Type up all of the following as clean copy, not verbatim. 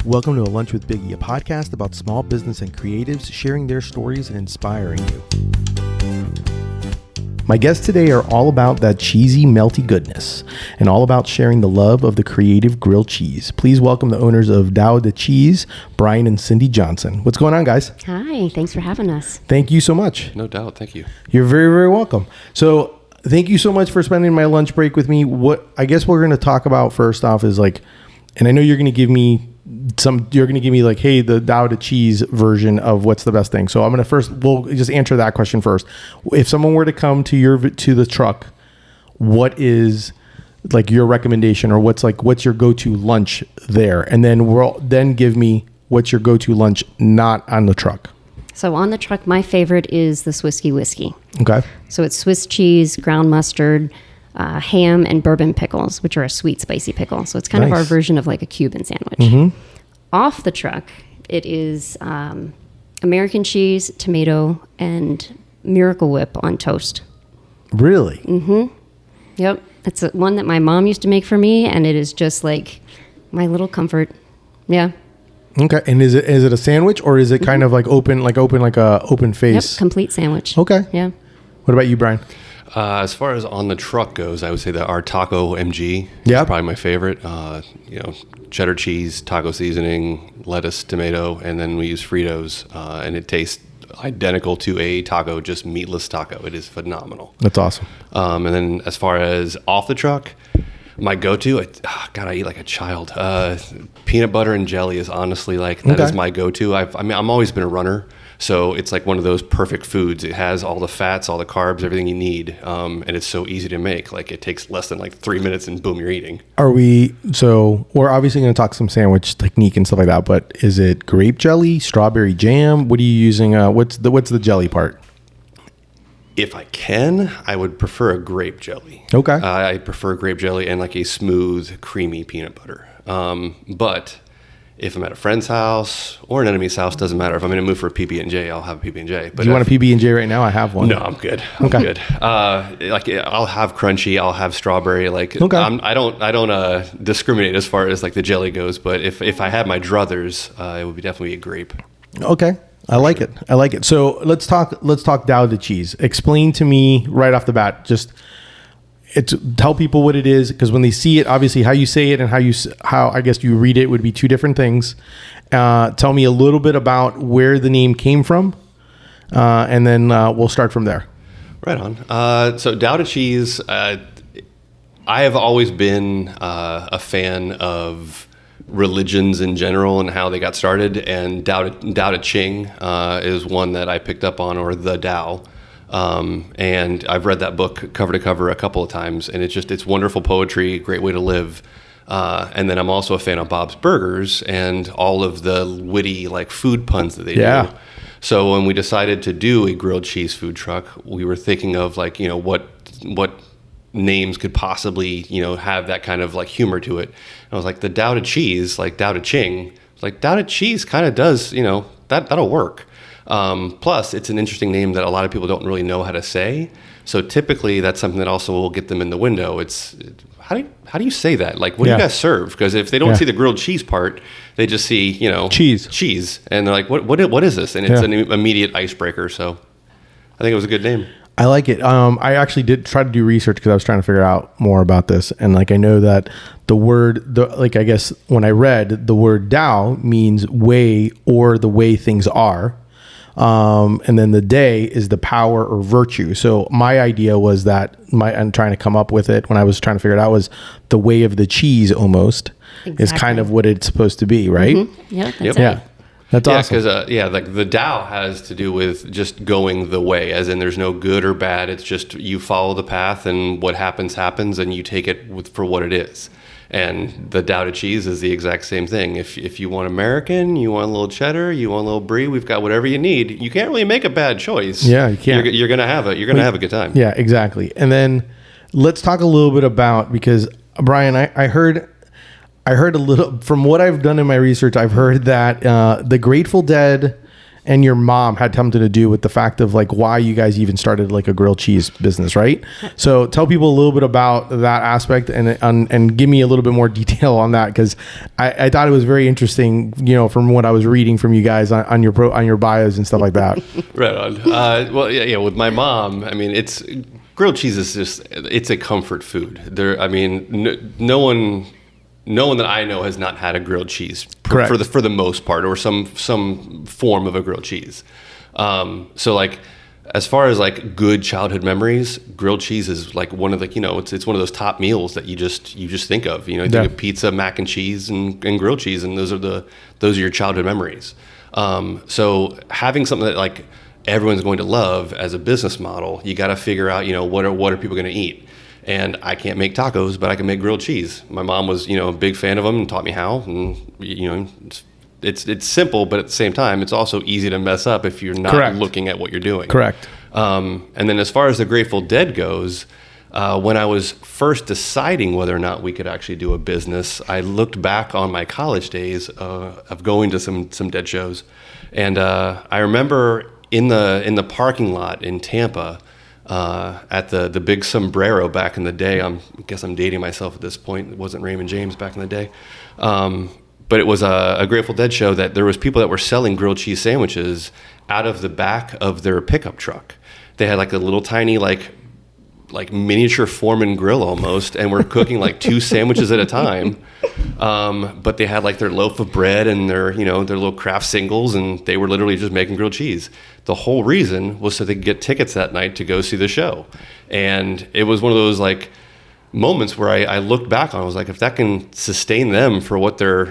Welcome to A Lunch with Biggie, a podcast about small business and creatives sharing their stories and inspiring you. My guests today are all about that cheesy, melty goodness and all about sharing the love of the creative grilled cheese. Please welcome the owners of Tao Te Cheese, Brian and Cindy Johnson. What's going on, guys? Hi, thanks for having us. Thank you so much. No doubt. Thank you. You're very, very welcome. So thank you so much for spending my lunch break with me. What I guess we're going to talk about first off is like, and I know you're going to give me like, hey, the Tao Te Cheese version of what's the best thing. So I'm going to we'll just answer that question first. If someone were to come to the truck, what is like your recommendation, or what's your go-to lunch there? And then give me what's your go-to lunch not on the truck. So on the truck, my favorite is the Swisky Whiskey. Okay. So it's Swiss cheese, ground mustard, ham, and bourbon pickles, which are a sweet, spicy pickle. So it's kind of our version of like a Cuban sandwich. Mm-hmm. Off the truck, it is American cheese, tomato, and Miracle Whip on toast. Really? Mm-hmm. Yep. It's one that my mom used to make for me, and it is just like my little comfort. Yeah. Okay. And is it a sandwich, or is it kind of like open like a open face? Yep. Complete sandwich. Okay. Yeah. What about you, Brian? As far as on the truck goes, I would say that our taco MG is probably my favorite. Cheddar cheese, taco seasoning, lettuce, tomato, and then we use Fritos, and it tastes identical to a taco, just meatless taco. It is phenomenal. That's awesome. And then as far as off the truck, my go-to, I eat like a child. Peanut butter and jelly is honestly like, that is my go-to. I'm always been a runner. So it's like one of those perfect foods. It has all the fats, all the carbs, everything you need. And it's so easy to make. Like it takes less than like 3 minutes and boom, you're eating. We're obviously going to talk some sandwich technique and stuff like that, but is it grape jelly, strawberry jam? What are you using? What's the jelly part? If I can, I would prefer a grape jelly. Okay. I prefer grape jelly and like a smooth, creamy peanut butter. But if I'm at a friend's house or an enemy's house, doesn't matter. If I'm in a mood for a PB&J, I'll have a PB&J. But do you want a PB&J right now? I have one. No, I'm good. I'm good. I'll have crunchy. I'll have strawberry. I don't discriminate as far as like the jelly goes. But if I had my druthers, it would definitely be a grape. Okay. I like it. So let's talk Tao Te Cheese. Explain to me right off the bat, tell people what it is, because when they see it, obviously how you say it and how I guess you read it would be two different things. Tell me a little bit about where the name came from, and then we'll start from there. Right on. So Tao Te Cheese, I have always been a fan of religions in general and how they got started, and Tao Te Ching is one that I picked up on, or the Tao. And I've read that book cover to cover a couple of times, and it's wonderful poetry, great way to live. And then I'm also a fan of Bob's Burgers and all of the witty like food puns that they do. So when we decided to do a grilled cheese food truck, we were thinking of like, what names could possibly, have that kind of like humor to it. And I was like, the Tao Te Cheese, like Tao Te Ching, like Tao Te Cheese kind of does, that'll work. Plus, it's an interesting name that a lot of people don't really know how to say. So typically, that's something that also will get them in the window. How do you say that? Like, what do you guys serve? Because if they don't see the grilled cheese part, they just see cheese, and they're like, what is this? And it's an immediate icebreaker. So I think it was a good name. I like it. I actually did try to do research because I was trying to figure out more about this, and like I know that I guess when I read the word Tao means way, or the way things are. And then the day is the power or virtue. So my idea was that I'm trying to come up with it when I was trying to figure it out was the way of the cheese almost is kind of what it's supposed to be, right? Mm-hmm. Yeah, that's it. Yeah. That's awesome. Because like the Tao has to do with just going the way, as in there's no good or bad. It's just you follow the path, and what happens, and you take it for what it is. And the Tao Te Cheese is the exact same thing. If you want American, you want a little cheddar, you want a little brie, we've got whatever you need. You can't really make a bad choice. Yeah, you can't. You're gonna have a good time. Yeah, exactly. And then let's talk a little bit about, because Brian, I heard a little from what I've done in my research. I've heard that the Grateful Dead and your mom had something to do with the fact of like why you guys even started like a grilled cheese business, right? So tell people a little bit about that aspect and give me a little bit more detail on that, because I thought it was very interesting, you know, from what I was reading from you guys on your bios and stuff like that. Right on. Well, yeah, with my mom, I mean, grilled cheese is it's a comfort food. I mean, no one that I know has not had a grilled cheese for the most part, or some form of a grilled cheese. So like, as far as like good childhood memories, grilled cheese is like one of the, you know, it's one of those top meals that you just think of. You know, you think of pizza, mac and cheese, and grilled cheese, and those are your childhood memories. So having something that like everyone's going to love as a business model, you got to figure out, you know, what are people going to eat. And I can't make tacos, but I can make grilled cheese. My mom was, you know, a big fan of them and taught me how. And, you know, it's simple, but at the same time, it's also easy to mess up if you're not looking at what you're doing. Correct. And then as far as the Grateful Dead goes, when I was first deciding whether or not we could actually do a business, I looked back on my college days of going to some Dead shows. And I remember in the parking lot in Tampa, at the big Sombrero back in the day. I guess I'm dating myself at this point. It wasn't Raymond James back in the day. But it was a Grateful Dead show that there was people that were selling grilled cheese sandwiches out of the back of their pickup truck. They had like a little tiny like miniature Foreman grill almost, and were cooking like 2 sandwiches at a time. But they had like their loaf of bread and their little craft singles, and they were literally just making grilled cheese. The whole reason was so they could get tickets that night to go see the show. And it was one of those like moments where I looked back on, I was like, if that can sustain them for what they're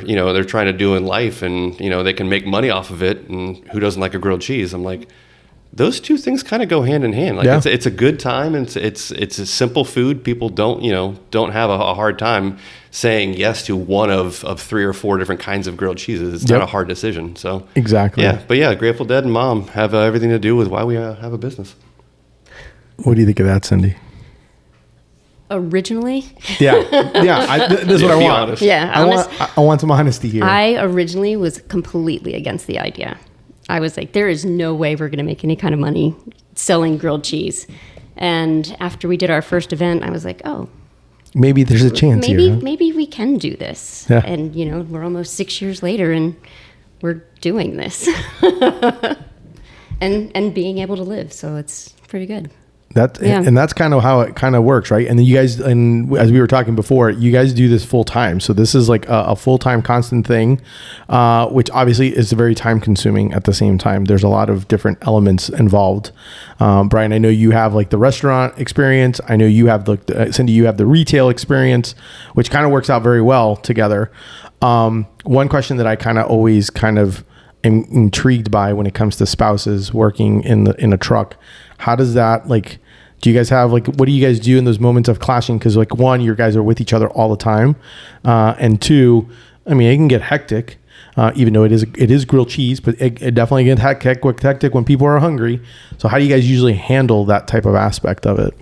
trying to do in life, and, you know, they can make money off of it, and who doesn't like a grilled cheese? I'm like, those two things kind of go hand in hand. Like it's a good time, and it's a simple food. People don't have a hard time saying yes to one of 3 or 4 different kinds of grilled cheeses. It's not a hard decision. So exactly. Yeah, but yeah, Grateful Dead and Mom have everything to do with why we have a business. What do you think of that, Cindy? Originally? Yeah. This is what I want. Honest. Yeah, I want some honesty here. I originally was completely against the idea. I was like, there is no way we're going to make any kind of money selling grilled cheese. And after we did our first event, I was like, oh, maybe there's a chance here. Huh? Maybe we can do this. Yeah. And, you know, we're almost 6 years later and we're doing this and being able to live. So it's pretty good. And that's kind of how it kind of works, right? And then you guys, and as we were talking before, you guys do this full time. So this is like a full-time constant thing, which obviously is very time consuming at the same time. There's a lot of different elements involved. Brian, I know you have like the restaurant experience. I know you have Cindy, you have the retail experience, which kind of works out very well together. One question that I kind of always kind of am intrigued by when it comes to spouses working in a truck, how does that, like, do you guys have, like, what do you guys do in those moments of clashing? Because, like, one, you guys are with each other all the time. And two, I mean, it can get hectic, even though it is grilled cheese, but it definitely gets hectic when people are hungry. So how do you guys usually handle that type of aspect of it?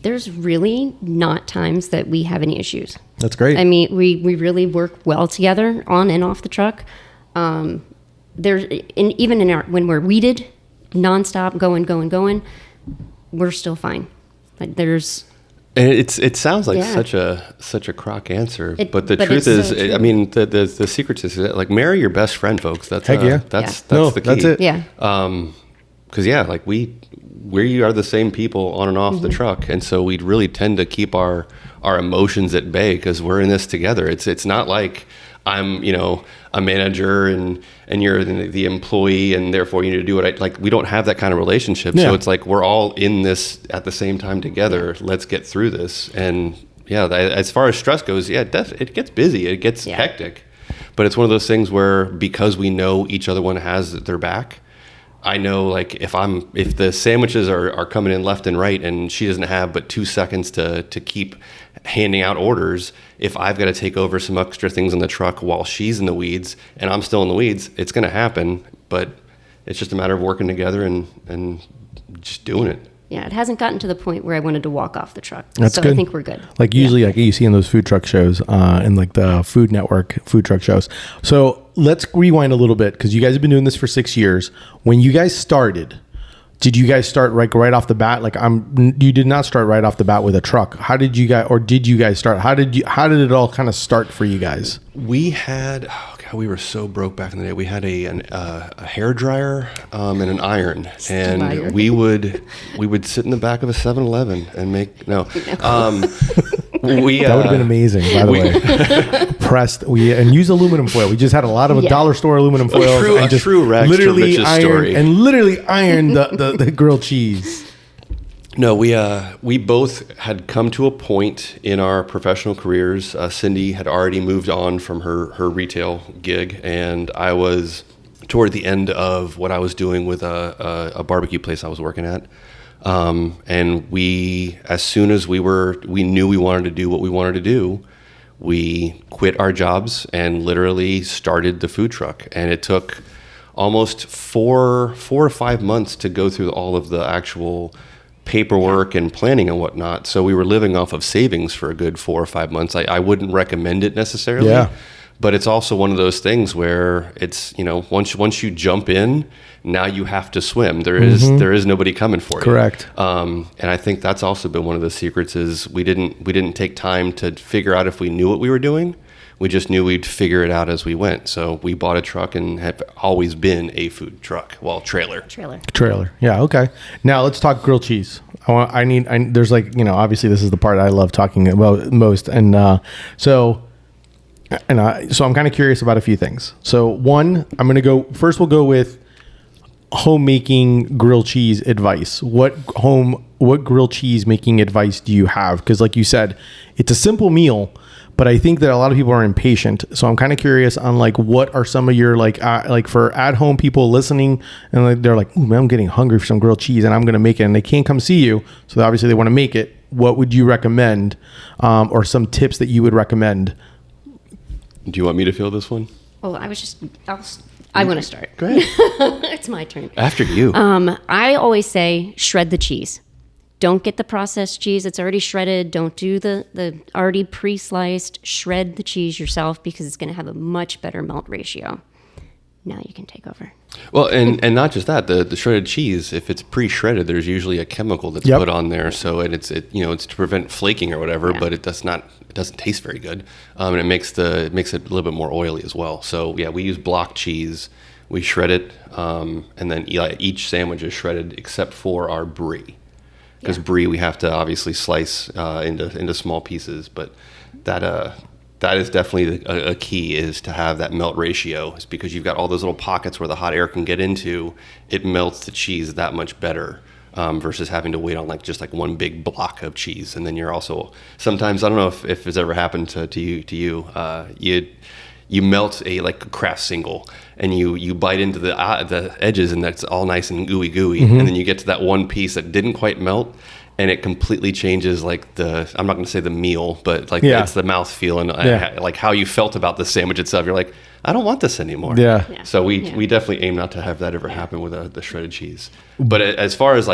There's really not times that we have any issues. That's great. I mean, we really work well together on and off the truck. When we're weeded, nonstop, going, we're still fine. Like there's, and it sounds like such a crock answer, but the truth is, so I mean, the secret is like marry your best friend, folks. That's Heck yeah. That's the key. That's it. Yeah. Because like we are the same people on and off the truck, and so we really tend to keep our emotions at bay because we're in this together. It's not like I'm, you know, a manager and you're the employee and therefore you need to do what I like. We don't have that kind of relationship. Yeah. So it's like we're all in this at the same time together. Let's get through this. And as far as stress goes, it gets busy. It gets hectic. But it's one of those things where because we know each other one has their back, I know, like, if the sandwiches are coming in left and right and she doesn't have but 2 seconds to keep handing out orders, if I've got to take over some extra things in the truck while she's in the weeds and I'm still in the weeds, it's going to happen. But it's just a matter of working together and just doing it. Yeah, it hasn't gotten to the point where I wanted to walk off the truck. That's so good. I think we're good. Like usually, like you see in those food truck shows, and like the Food Network food truck shows. So let's rewind a little bit because you guys have been doing this for 6 years. When you guys started, did you guys start like right off the bat? Like you did not start right off the bat with a truck. How did you guys, or did you guys start? How did it all kind of start for you guys? We had, we were so broke back in the day. We had a hair dryer and an iron, and we would sit in the back of a 7-Eleven and make that would have been amazing. By the way, pressed and use aluminum foil. We just had a lot of dollar store aluminum foil, a true rags to riches story, and literally ironed the grilled cheese. No, we both had come to a point in our professional careers. Cindy had already moved on from her retail gig, and I was toward the end of what I was doing with a barbecue place I was working at. And as soon as we knew we wanted to do what we wanted to do, we quit our jobs and literally started the food truck. And it took almost 4 to 5 months to go through all of the actual paperwork and planning and whatnot. So we were living off of savings for a good 4 or 5 months. I wouldn't recommend it necessarily. Yeah. But it's also one of those things where it's, once you jump in, now you have to swim. There is nobody coming for you. Correct. And I think that's also been one of the secrets is we didn't take time to figure out if we knew what we were doing. We just knew we'd figure it out as we went. So we bought a truck and have always been a food truck. Well, trailer. Yeah. Okay. Now let's talk grilled cheese. There's obviously this is the part I love talking about most. And so I'm kind of curious about a few things. So one, we'll go with homemaking grilled cheese advice. What grilled cheese making advice do you have? Because like you said, it's a simple meal, but I think that a lot of people are impatient. So I'm kind of curious on like, what are some of your like for at home people listening and like, they're like, ooh, man, I'm getting hungry for some grilled cheese and I'm going to make it and they can't come see you. So obviously they want to make it. What would you recommend? Or some tips that you would recommend? Do you want me to fill this one? Well, I want to start. Go ahead. It's my turn. After you. I always say shred the cheese. Don't get the processed cheese. It's already shredded. Don't do the already pre-sliced. Shred the cheese yourself because it's going to have a much better melt ratio. Now you can take over. Well, and not just that, the shredded cheese, if it's pre-shredded, there's usually a chemical that's put on there. So it's to prevent flaking or whatever, but it doesn't taste very good. And it makes it a little bit more oily as well. So yeah, we use block cheese. We shred it, and then each sandwich is shredded except for our brie. Because brie we have to obviously slice into small pieces, but that is definitely a key, is to have that melt ratio. It's because you've got all those little pockets where the hot air can get into. It melts the cheese that much better versus having to wait on just one big block of cheese. And then you're also sometimes, I don't know if it's ever happened to you. You melt a Kraft single and you bite into the edges and that's all nice and gooey, and then you get to that one piece that didn't quite melt. And it completely changes I'm not going to say the meal, but it's the mouthfeel and how you felt about the sandwich itself. You're like, I don't want this anymore. Yeah. So we definitely aim not to have that ever happen with the shredded cheese. But as far as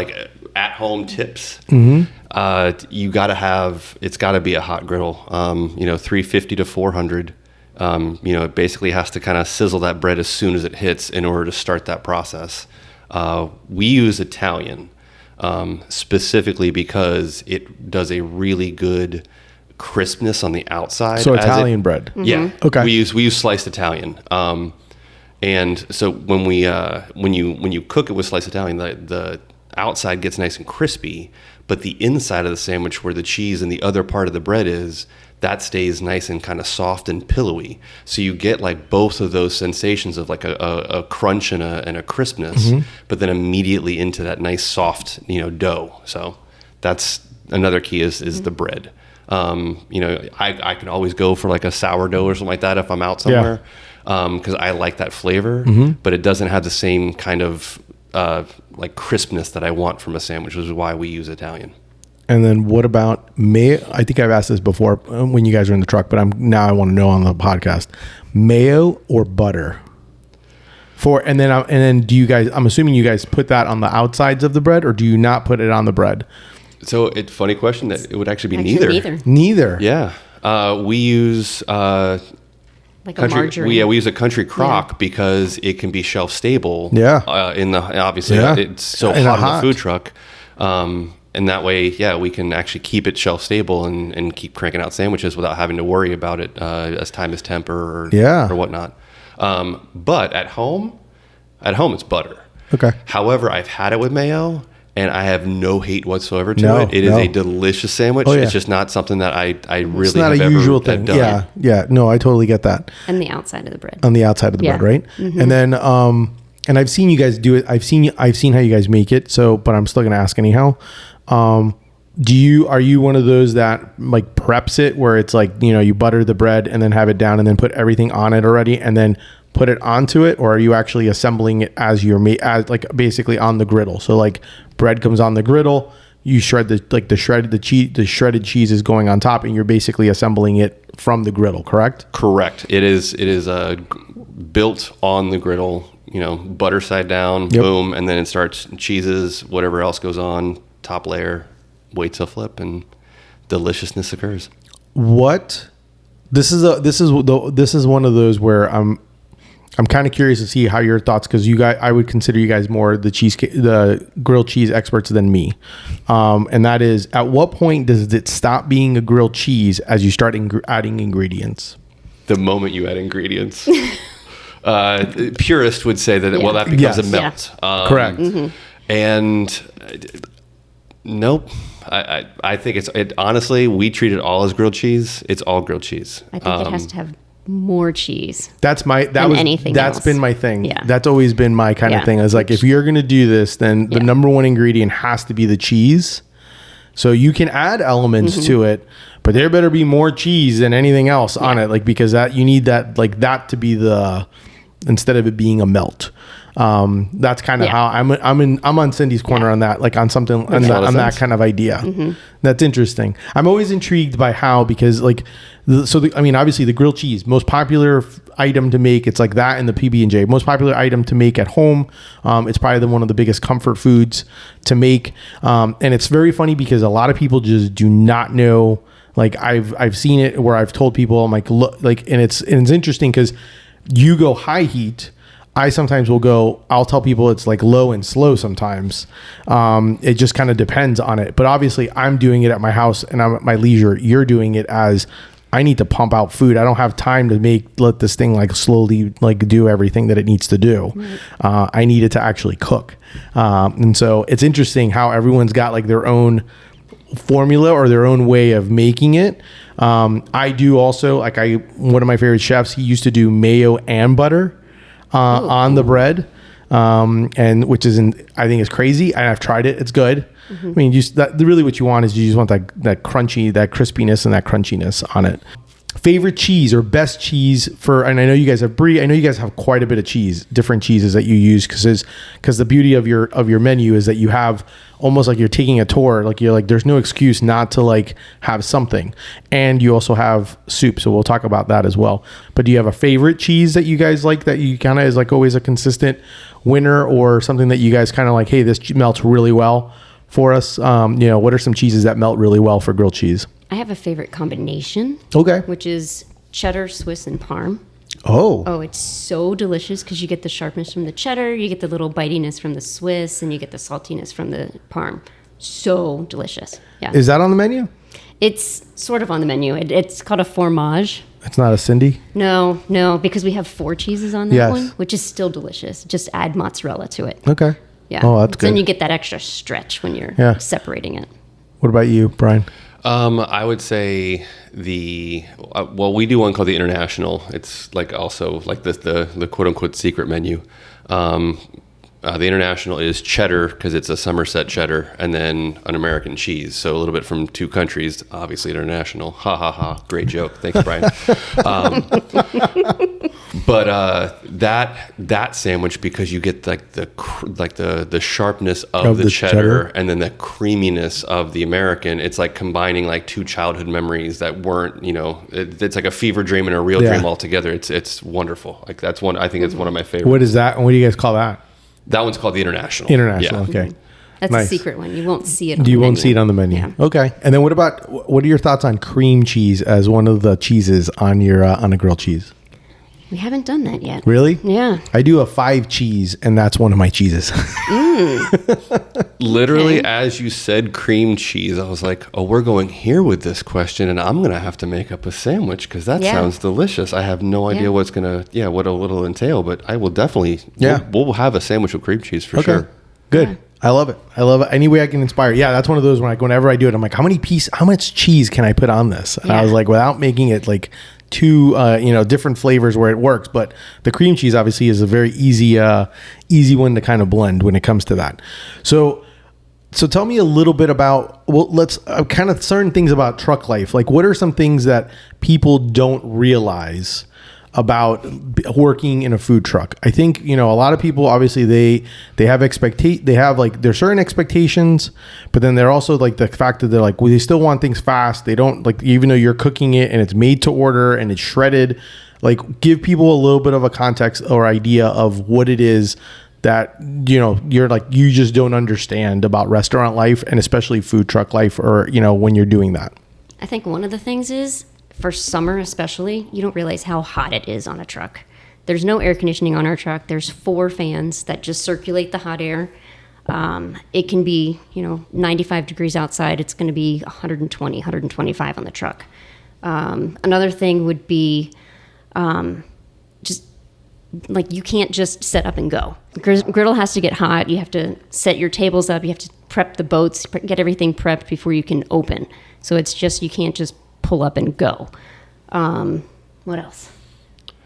at home tips, you got to it's got to be a hot griddle, 350 to 400. It basically has to kind of sizzle that bread as soon as it hits in order to start that process. We use Italian. Specifically because it does a really good crispness on the outside. So Italian bread. Yeah. Okay. We use sliced Italian. And so when you cook it with sliced Italian, the outside gets nice and crispy, but the inside of the sandwich where the cheese and the other part of the bread is, that stays nice and kind of soft and pillowy. So you get both of those sensations of a crunch and a crispness, but then immediately into that nice soft, dough. So that's another key is the bread. I can always go for a sourdough or something like that if I'm out somewhere, because I like that flavor, but it doesn't have the same kind of crispness that I want from a sandwich, which is why we use Italian. And then what about mayo? I think I've asked this before when you guys are in the truck, but I want to know on the podcast, mayo or butter? And then do you guys? I'm assuming you guys put that on the outsides of the bread, or do you not put it on the bread? So it's funny question. That it would actually be neither. Neither. Yeah. We use like a margarine. we use a country crock because it can be shelf stable. Yeah. Obviously it's so hot in the food truck. And that way, we can actually keep it shelf stable and keep cranking out sandwiches without having to worry about it as time is temp or whatnot. But at home it's butter. Okay. However, I've had it with mayo, and I have no hate whatsoever to it. It is a delicious sandwich. Oh, yeah. It's just not something that I really it's not have a usual thing. Done. Yeah. No, I totally get that. And the outside of the bread. On the outside of the bread, right? Mm-hmm. And then, and I've seen you guys do it. I've seen how you guys make it. So, but I'm still gonna ask anyhow. Are you one of those that like preps it where it's like, you butter the bread and then have it down and then put everything on it already and then put it onto it? Or are you actually assembling it as as like basically on the griddle? So like bread comes on the griddle, you shred the shredded cheese is going on top, and you're basically assembling it from the griddle, correct? Correct. It is built on the griddle, butter side down, boom, and then it starts cheeses, whatever else goes on, top layer, wait till flip, and deliciousness occurs. This is one of those where I'm kind of curious to see how your thoughts, because I would consider you guys more the grilled cheese experts than me, and that is, at what point does it stop being a grilled cheese as you start adding ingredients? The moment you add ingredients. Purist would say that that becomes a melt. Correct. Mm-hmm. And nope. I think honestly, we treat it all as grilled cheese. It's all grilled cheese. I think it has to have more cheese. That's been my thing. Yeah. That's always been my kind of thing. Is like, if you're going to do this, then the number one ingredient has to be the cheese. So you can add elements to it, but there better be more cheese than anything else on it. Like, because you need that to be instead of it being a melt. That's kind of how I'm on Cindy's corner on that, like on something on that kind of idea. Mm-hmm. That's interesting. I'm always intrigued by how, because obviously the grilled cheese, most popular item to make, it's like that and the PB&J, most popular item to make at home. It's probably one of the biggest comfort foods to make. And it's very funny because a lot of people just do not know. Like I've seen it where I've told people, I'm like, look, like, and it's interesting because you go high heat. I sometimes I'll tell people it's like low and slow sometimes. It just kind of depends on it. But obviously I'm doing it at my house and I'm at my leisure. You're doing it as I need to pump out food. I don't have time to let this thing like slowly like do everything that it needs to do. Right. I need it to actually cook. And so it's interesting how everyone's got like their own formula or their own way of making it. I do also, one of my favorite chefs, he used to do mayo and butter on the bread, and which I think is crazy. And I've tried it; it's good. Mm-hmm. I mean, really what you want is you just want that crunchy, that crispiness and that crunchiness on it. Favorite cheese or best cheese and I know you guys have brie. I know you guys have quite a bit of cheese, different cheeses that you use, because the beauty of your menu is that you have almost like you're taking a tour. Like you're like, there's no excuse not to like have something, and you also have soup. So we'll talk about that as well. But do you have a favorite cheese that you guys like that you kind of is like always a consistent winner, or something that you guys kind of like, hey, this melts really well for us? What are some cheeses that melt really well for grilled cheese? I have a favorite combination. Okay. Which is cheddar, Swiss, and Parm. Oh, it's so delicious because you get the sharpness from the cheddar, you get the little bitiness from the Swiss, and you get the saltiness from the Parm. So delicious. Yeah. Is that on the menu? It's sort of on the menu. It's called a fromage. It's not a Cindy? No, because we have 4 cheeses on that one, which is still delicious. Just add mozzarella to it. Okay. Yeah. Oh, that's good. Then you get that extra stretch when you're separating it. What about you, Brian? I would say we do one called the International. It's like also like the quote unquote secret menu. The International is cheddar because it's a Somerset cheddar, and then an American cheese. So a little bit from 2 countries, obviously International. Ha ha ha! Great joke. Thanks, Brian. But that sandwich, because you get like the sharpness of the cheddar and then the creaminess of the American, it's like combining like two childhood memories that weren't, it's like a fever dream and a real dream all together. It's wonderful. Like that's one, I think it's one of my favorites. What is that? And what do you guys call that? That one's called the International. Okay. That's nice. a secret one. You won't see it on You won't see it on the menu. Yeah. Okay. And then what are your thoughts on cream cheese as one of the cheeses on your on a grilled cheese? We haven't done that yet. Really? Yeah. I do a 5 cheese, and that's one of my cheeses. Literally, as you said cream cheese, I was like, oh, we're going here with this question, and I'm going to have to make up a sandwich because that sounds delicious. I have no idea what it'll entail, but I will definitely, we'll have a sandwich with cream cheese for sure. Good. Yeah. I love it. Any way I can inspire. Yeah, that's one of those whenever I do it, I'm like, how much cheese can I put on this? And I was like, without making it like two, different flavors where it works. But the cream cheese obviously is a very easy one to kind of blend when it comes to that. So tell me a little bit about, let's kind of certain things about truck life. Like, what are some things that people don't realize about working in a food truck? I think, a lot of people, obviously they have like their certain expectations, but then they're also like the fact that they're like, well, they still want things fast. They don't like, even though you're cooking it and it's made to order and it's shredded, like give people a little bit of a context or idea of what it is that, you're like, you just don't understand about restaurant life and especially food truck life, or, when you're doing that. I think one of the things is, for summer especially, you don't realize how hot it is on a truck. There's no air conditioning on our truck. There's 4 fans that just circulate the hot air. It can be, 95 degrees outside. It's going to be 120, 125 on the truck. Another thing would be just like, you can't just set up and go. The griddle has to get hot. You have to set your tables up. You have to prep the boats, get everything prepped before you can open. So it's just, you can't just pull up and go. What else?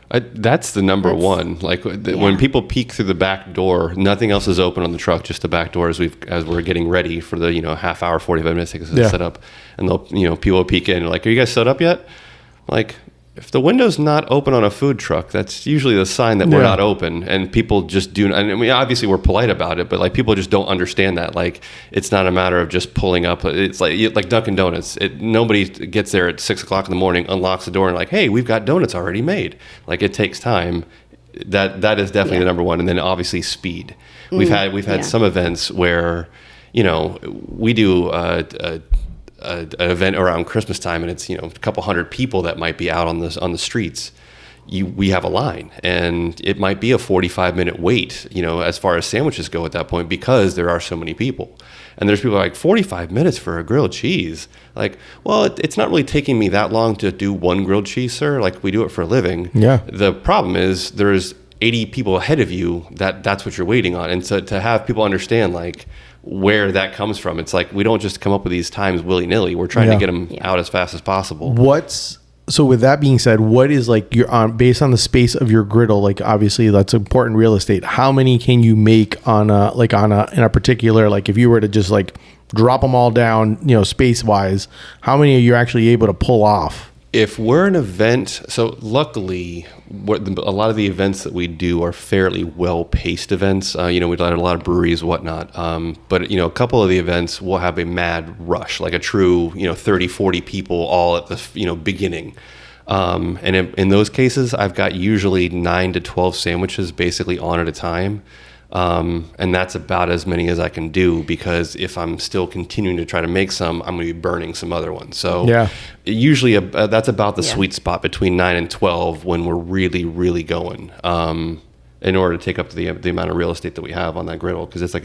That's the number one. Like when people peek through the back door, nothing else is open on the truck, just the back door as we're getting ready for the half hour, 45 minutes to set up, and they'll people will peek in like, are you guys set up yet? Like, if the window's not open on a food truck, that's usually the sign that we're not open, and people just do. I mean, obviously we're polite about it, but like people just don't understand that. Like, it's not a matter of just pulling up. It's like Dunkin' Donuts. Nobody gets there at 6:00 in the morning, unlocks the door, and like, hey, we've got donuts already made. Like, it takes time. That is definitely the number one, and then obviously speed. We've had some events where, we do an event around Christmas time, and it's a couple hundred people that might be out on the streets. We have a line, and it might be a 45-minute wait, as far as sandwiches go at that point, because there are so many people. And there's people like, 45 minutes for a grilled cheese? Like, well, it's not really taking me that long to do one grilled cheese, sir. Like, we do it for a living. Yeah. The problem is there's 80 people ahead of you that's what you're waiting on. And so to have people understand, like, where that comes from, it's like, we don't just come up with these times willy-nilly. We're trying to get them out as fast as possible. So with that being said, what is like based on the space of your griddle, like obviously that's important real estate, how many can you make in a particular, like if you were to just like drop them all down, space wise, how many are you actually able to pull off? If we're an event, so luckily, a lot of the events that we do are fairly well-paced events. We let a lot of breweries, whatnot. But a couple of the events will have a mad rush, like a true, 30, 40 people all at the, beginning. And in those cases, I've got usually 9 to 12 sandwiches basically on at a time. And that's about as many as I can do, because if I'm still continuing to try to make some, I'm going to be burning some other ones. So usually that's about the sweet spot between 9 and 12 when we're really, really going. In order to take up the amount of real estate that we have on that griddle, because it's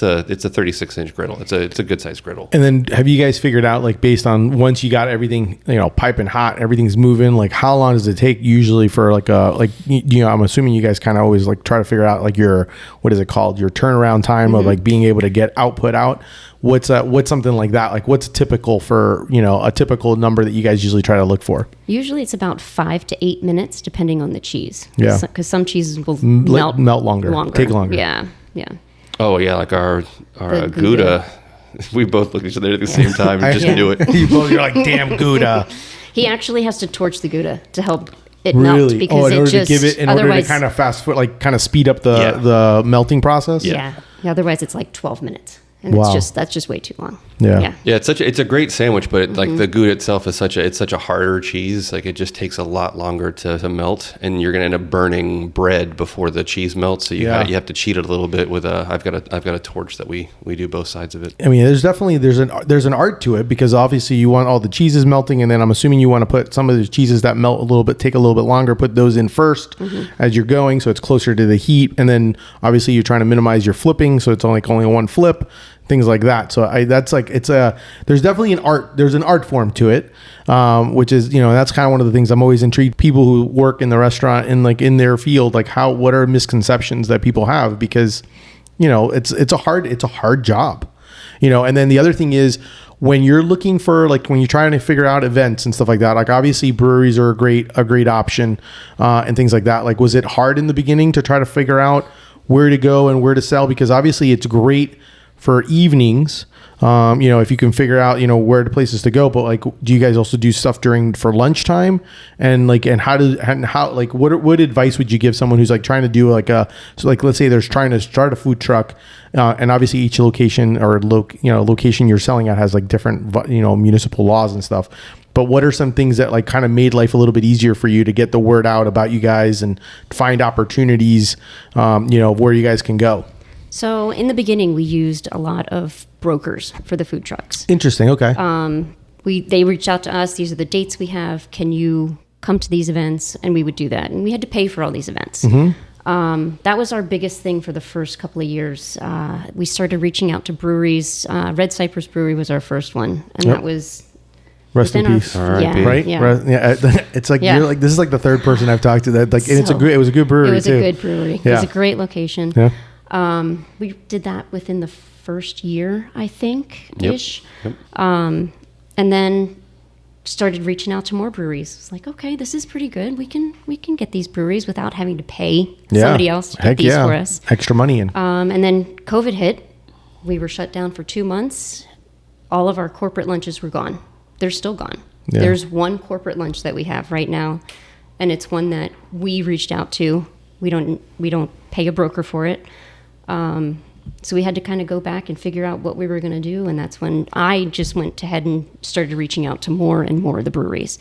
a 36-inch griddle. It's a good sized griddle. And then have you guys figured out, like, based on once you got everything piping hot, everything's moving, like how long does it take usually for I'm assuming you guys kind of always like try to figure out like your, what is it called, your turnaround time of like being able to get output out. What's something like that? Like, what's typical for, a typical number that you guys usually try to look for? Usually it's about 5 to 8 minutes, depending on the cheese. Yeah. Because some cheeses will melt longer. Take longer. Yeah. Oh, yeah. Like our Gouda. We both look at each other at the same time and just do it. You're like, damn Gouda. He actually has to torch the Gouda to help it melt Really? because Oh, in it order just to give it, in order to otherwise kind of fast foot, like kind of speed up the Yeah. the melting process. yeah. Otherwise it's like 12 minutes, and Wow. that's just way too long. Yeah. Yeah, it's a great sandwich, but like the gouda itself is such a harder cheese. Like it just takes a lot longer to melt, and you're gonna end up burning bread before the cheese melts. So you have to cheat it a little bit with I've got a torch that we do both sides of it. I mean, there's an art to it, because obviously you want all the cheeses melting, and then I'm assuming you want to put some of the cheeses that melt a little bit, take a little bit longer, put those in first as you're going, so it's closer to the heat, and then obviously you're trying to minimize your flipping, so it's only one flip, things like that. So there's definitely there's an art form to it, which is, that's kind of one of the things I'm always intrigued. People who work in the restaurant and like in their field, like what are misconceptions that people have, because it's a hard job, and then the other thing is, when you're looking for, like, when you're trying to figure out events and stuff like that, like obviously breweries are a great option, and things like that. Like, was it hard in the beginning to try to figure out where to go and where to sell? Because obviously it's great for evenings, if you can figure out, where the places to go. But like, do you guys also do stuff for lunchtime? And like, what advice would you give someone who's like trying to do let's say they're trying to start a food truck, and obviously each location or location you're selling at has like different, municipal laws and stuff. But what are some things that like kind of made life a little bit easier for you to get the word out about you guys and find opportunities, where you guys can go? So in the beginning, we used a lot of brokers for the food trucks. Interesting. Okay. They reached out to us. These are the dates we have. Can you come to these events? And we would do that. And we had to pay for all these events. That was our biggest thing for the first couple of years. We started reaching out to breweries. Red Cypress Brewery was our first one. And that was... Rest in peace. Right? Yeah. It's like, you're like, this is like the third person I've talked to that, like, and it was a good brewery. It was too. a good brewery. Yeah. It was a great location. Yeah. We did that within the first year, I think, ish. Yep. And then started reaching out to more breweries. It's like, okay, this is pretty good. We can get these breweries without having to pay somebody else to get these for us. Extra money in. And then COVID hit. We were shut down for 2 months. All of our corporate lunches were gone. They're still gone. Yeah. There's one corporate lunch that we have right now, and it's one that we reached out to. We don't pay a broker for it. So we had to kind of go back and figure out what we were going to do. And that's when I just went ahead and started reaching out to more and more of the breweries.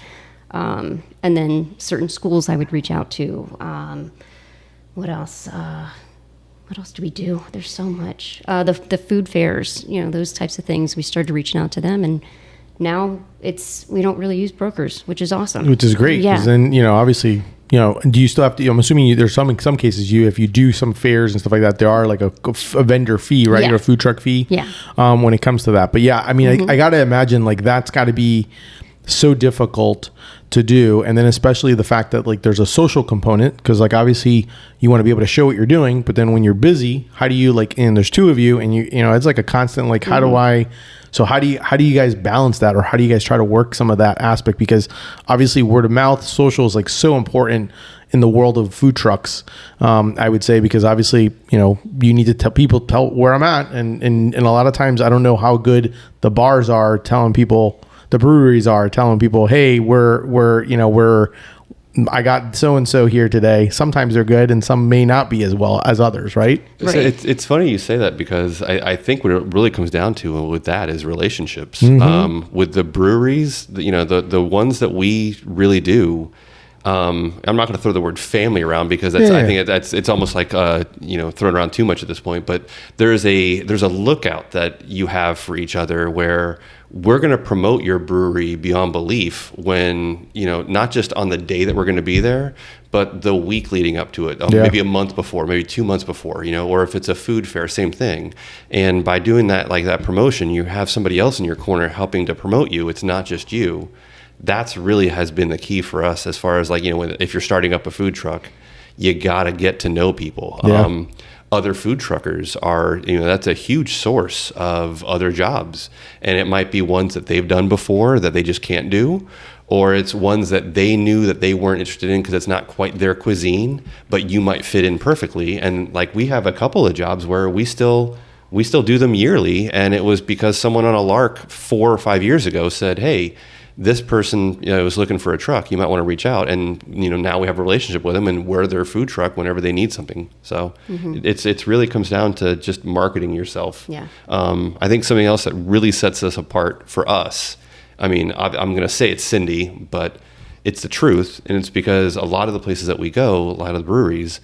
And then certain schools I would reach out to. What else? What else do we do? There's so much. The food fairs, those types of things. We started reaching out to them, and now we don't really use brokers, which is awesome. Which is great. Yeah. Because then, obviously, do you still have to, I'm assuming there's some cases if you do some fairs and stuff like that, there are like a vendor fee, right? Yeah. Or a food truck fee. Yeah. When it comes to that. But yeah, I mean, I got to imagine like that's got to be so difficult to do. And then especially the fact that like there's a social component, because like obviously you want to be able to show what you're doing, but then when you're busy, how do you like, and there's two of you and it's like a constant, like, how do you guys balance that, or how do you guys try to work some of that aspect? Because obviously word of mouth, social is like so important in the world of food trucks. I would say, because obviously, you need to tell where I'm at. And a lot of times I don't know how good the bars are telling people, the breweries are telling people, hey, I got so-and-so here today. Sometimes they're good and some may not be as well as others, right? So it's funny you say that, because I think what it really comes down to with that is relationships. With the breweries, the ones that we really do, I'm not going to throw the word family around, because I think it's almost like thrown around too much at this point. But there's a lookout that you have for each other, where we're going to promote your brewery beyond belief when, not just on the day that we're going to be there, but the week leading up to it, maybe a month before, maybe 2 months before, or if it's a food fair, same thing. And by doing that, like that promotion, you have somebody else in your corner helping to promote you. It's not just you. That's really has been the key for us, as far as like, if you're starting up a food truck, you got to get to know people. Yeah. Other food truckers are, that's a huge source of other jobs. And it might be ones that they've done before that they just can't do, or it's ones that they knew that they weren't interested in because it's not quite their cuisine, but you might fit in perfectly. And like, we have a couple of jobs where we still do them yearly. And it was because someone on a lark 4 or 5 years ago said, hey, this person, is looking for a truck. You might want to reach out, and now we have a relationship with them, and we're their food truck whenever they need something. So it's really comes down to just marketing yourself. Yeah. I think something else that really sets us apart for us. I mean, I'm going to say it's Cindy, but it's the truth, and it's because a lot of the places that we go, a lot of the breweries,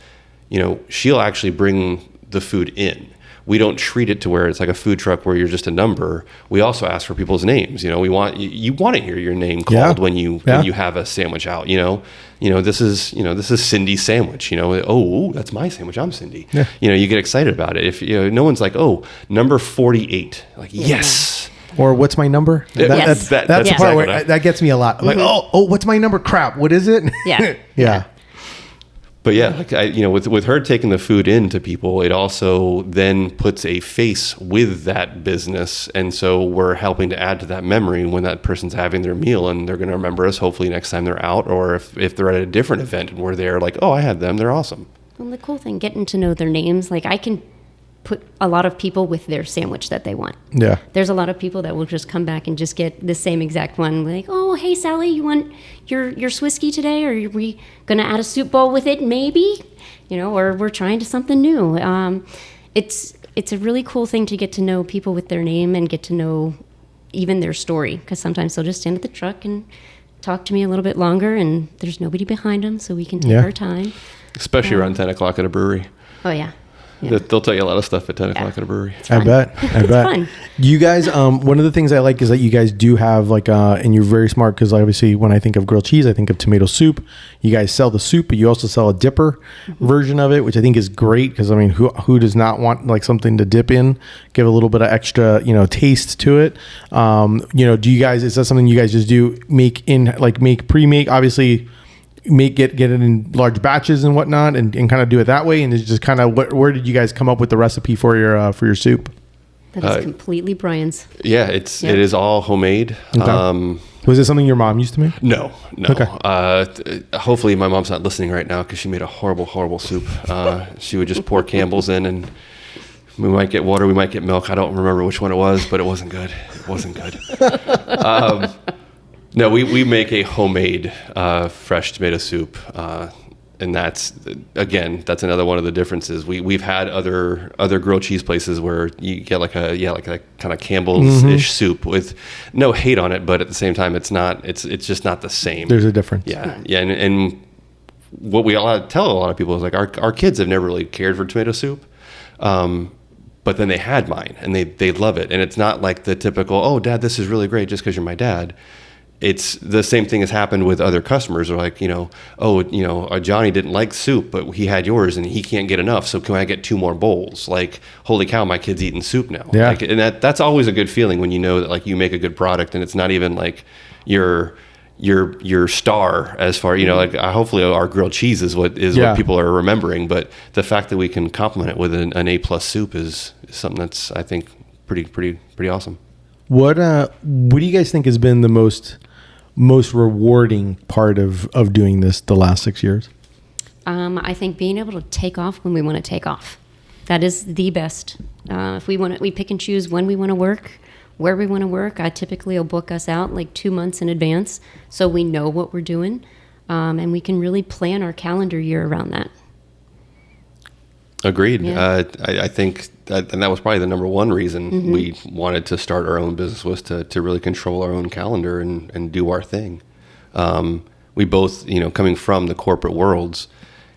she'll actually bring the food in. We don't treat it to where it's like a food truck where you're just a number. We also ask for people's names. We want you want to hear your name called when you have a sandwich out. This is Cindy's sandwich. Oh, that's my sandwich. I'm Cindy. Yeah. You get excited about it. If no one's like, oh, number 48. Like yes. Or what's my number? That's the part where that gets me a lot. I'm like, oh, what's my number? Crap. What is it? Yeah. Yeah. But yeah, like with her taking the food in to people, it also then puts a face with that business, and so we're helping to add to that memory when that person's having their meal, and they're going to remember us hopefully next time they're out, or if they're at a different event and we're there, like, oh, I had them, they're awesome. Well, the cool thing, getting to know their names, like I can put a lot of people with their sandwich that they want. Yeah. There's a lot of people that will just come back and just get the same exact one. Like, oh, hey, Sally, you want your Swisky today? Or are we going to add a soup bowl with it? Maybe, or we're trying to something new. It's a really cool thing to get to know people with their name and get to know even their story. Because sometimes they'll just stand at the truck and talk to me a little bit longer, and there's nobody behind them, so we can take our time. Especially around 10 o'clock at a brewery. Oh, yeah. Yeah. They'll tell you a lot of stuff at 10 o'clock at a brewery. I bet. Fun. You guys, one of the things I like is that you guys do have and you're very smart because obviously when I think of grilled cheese, I think of tomato soup. You guys sell the soup, but you also sell a dipper version of it, which I think is great because I mean, who does not want like something to dip in, give a little bit of extra, taste to it. Do you guys, is that something you guys just do make pre-make, obviously get it in large batches and whatnot and kind of do it that way, and it's just kind of where did you guys come up with the recipe for your soup? That is completely Brian's. Yeah, it is all homemade. Okay. Was it something your mom used to make? No. Okay. Hopefully my mom's not listening right now because she made a horrible soup. She would just pour Campbell's in, and we might get water, we might get milk. I don't remember which one it was, but it wasn't good. No, we make a homemade fresh tomato soup, and that's another one of the differences. We've had other grilled cheese places where you get like a kind of Campbell's-ish soup with no hate on it, but at the same time it's just not the same. There's a difference. Yeah, and what we tell a lot of people is like our kids have never really cared for tomato soup. But then they had mine and they love it, and it's not like the typical, oh, Dad, this is really great just because you're my dad. It's the same thing has happened with other customers. They're like, Johnny didn't like soup, but he had yours and he can't get enough. So can I get 2 more bowls? Like, holy cow, my kid's eating soup now. Yeah. And that's always a good feeling when you know that like you make a good product and it's not even like your star as far, hopefully our grilled cheese is what people are remembering. But the fact that we can complement it with an A+ soup is something that's, I think, pretty awesome. What do you guys think has been the most rewarding part of doing this the last 6 years? I think being able to take off when we want to take off. That is the best. If we pick and choose when we want to work, where we want to work. I typically will book us out like 2 months in advance so we know what we're doing, and we can really plan our calendar year around that. Agreed. Yeah. I think and that was probably the number one reason we wanted to start our own business was to really control our own calendar and do our thing. We both, coming from the corporate worlds,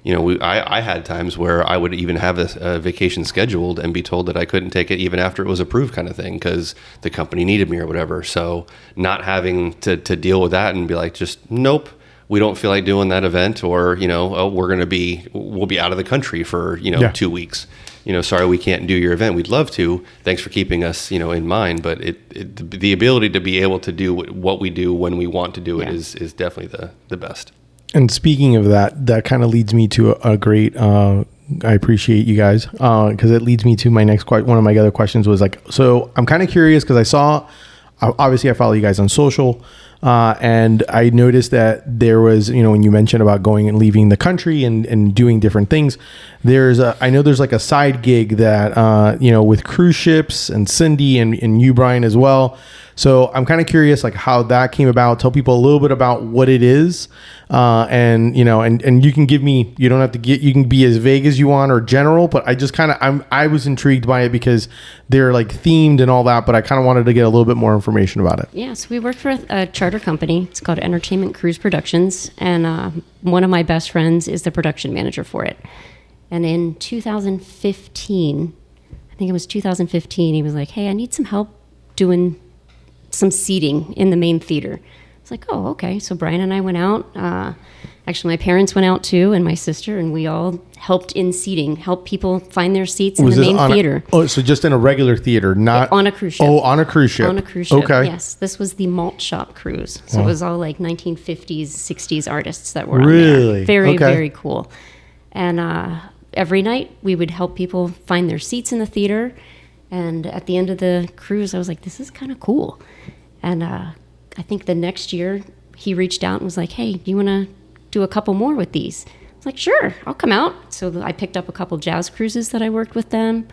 I had times where I would even have a vacation scheduled and be told that I couldn't take it even after it was approved kind of thing because the company needed me or whatever. So not having to deal with that and be like, just nope. We don't feel like doing that event, or we'll be out of the country for 2 weeks. Sorry, we can't do your event. We'd love to. Thanks for keeping us in mind. But the ability to be able to do what we do when we want to do it is definitely the best. And speaking of that kind of leads me to a great. I appreciate you guys because it leads me to my next one of my other questions was like, so I'm kind of curious because I saw. Obviously, I follow you guys on social. And I noticed that there was, when you mentioned about going and leaving the country and doing different things, I know there's like a side gig that, with cruise ships and Cindy and you, Brian, as well. So I'm kind of curious, like how that came about. Tell people a little bit about what it is, and you can give me. You don't have to you can be as vague as you want or general. But I just I was intrigued by it because they're like themed and all that. But I kind of wanted to get a little bit more information about it. Yeah, so we work for a charter company. It's called Entertainment Cruise Productions, and one of my best friends is the production manager for it. And in 2015, I think it was 2015, he was like, "Hey, I need some help doing some seating in the main theater." It's like, oh, okay. So Brian and I went out. Actually, my parents went out too, and my sister, and we all helped in seating, help people find their seats in the main theater. So just in a regular theater, not on a cruise ship. Oh, on a cruise ship. On a cruise ship. Okay. Yes, this was the Malt Shop cruise. So it was all like 1950s, 60s artists that were on really there. Very, very cool. And every night we would help people find their seats in the theater. And at the end of the cruise, I was like, this is kind of cool. And I think the next year he reached out and was like, hey, do you want to do a couple more with these? I was like, sure, I'll come out. So I picked up a couple jazz cruises that I worked with them.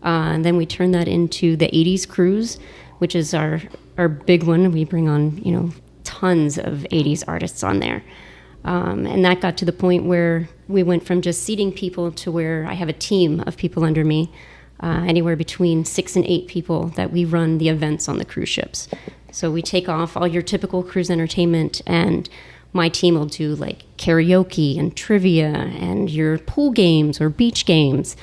And then we turned that into the 80s cruise, which is our big one. We bring on, tons of 80s artists on there. And that got to the point where we went from just seating people to where I have a team of people under me. Anywhere between 6 and 8 people that we run the events on the cruise ships. So we take off all your typical cruise entertainment, and my team will do like karaoke and trivia and your pool games or beach games,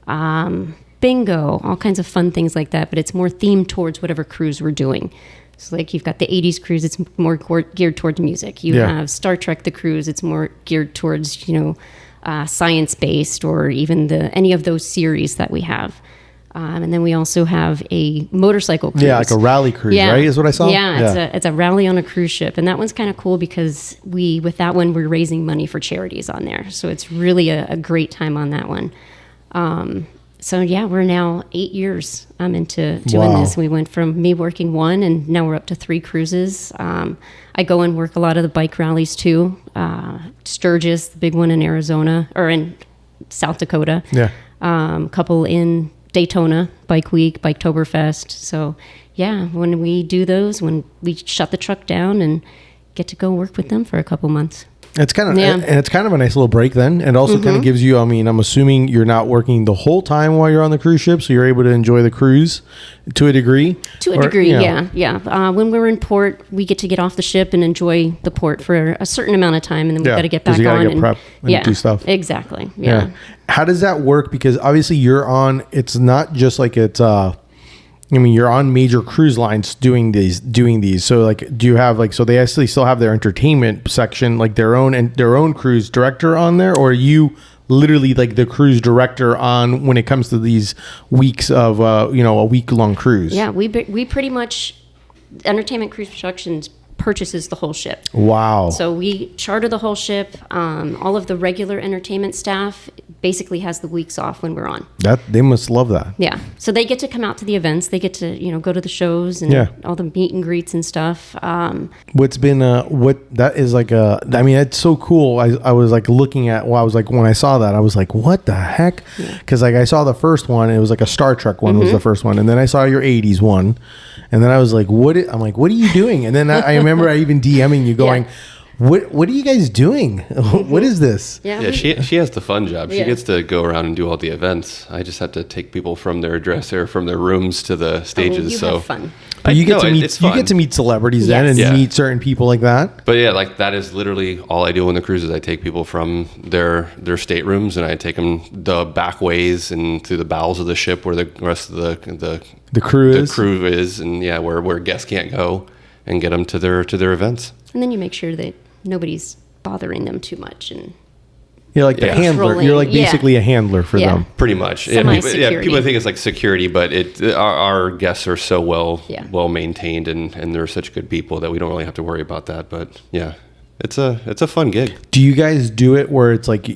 bingo, all kinds of fun things like that. But it's more themed towards whatever cruise we're doing. So like you've got the 80s cruise, it's more geared towards music. You have Star Trek the cruise, it's more geared towards, science-based or even any of those series that we have. And then we also have a motorcycle cruise. Yeah, like a rally cruise, right? Is what I saw? Yeah, it's a rally on a cruise ship. And that one's kind of cool because with that one, we're raising money for charities on there. So it's really a great time on that one. So yeah, we're now 8 years into doing this. We went from me working 1 and now we're up to 3 cruises. I go and work a lot of the bike rallies too. Sturgis, the big one in Arizona or in South Dakota. Yeah. Couple in Daytona, Bike Week, Biketoberfest. So yeah, when we do those, when we shut the truck down and get to go work with them for a couple months. It's kind of and it's kind of a nice little break then. And also kind of gives you, I'm assuming you're not working the whole time while you're on the cruise ship, so you're able to enjoy the cruise to a degree. Yeah. When we're in port, we get to get off the ship and enjoy the port for a certain amount of time, and then we've got to get back on and prep and do stuff. Exactly. Yeah. How does that work? Because obviously you're on, it's not just like it's you're on major cruise lines doing these. So like, do you have so they actually still have their entertainment section, like their own cruise director on there, or are you literally like the cruise director on when it comes to these weeks of, a week-long cruise? Yeah, we pretty much, Entertainment Cruise Productions purchases the whole ship. Wow. So we charter the whole ship. All of the regular entertainment staff basically has the weeks off when we're on. They must love that. Yeah. So they get to come out to the events. They get to, go to the shows and all the meet and greets and stuff. What's been, that is like it's so cool. I was like looking at, when I saw that, I was like, what the heck? Because I saw the first one, it was like a Star Trek one was the first one. And then I saw your 80s one. And then I was like, what are you doing? And then I remember I even DMing you going, what are you guys doing? What is this? Yeah, she has the fun job. She gets to go around and do all the events. I just have to take people from their dresser, from their rooms to the stages. You have fun. But you get to meet celebrities then and meet certain people like that. But yeah, that is literally all I do on the cruises. I take people from their staterooms and I take them the back ways and through the bowels of the ship where the rest of the crew is, and where guests can't go, and get them to their events. And then you make sure that nobody's bothering them too much, and you're like the handler. You're like basically a handler for them, pretty much. People think it's like security, but our guests are so well maintained, and they're such good people that we don't really have to worry about that. But yeah, it's a fun gig. Do you guys do it where it's like,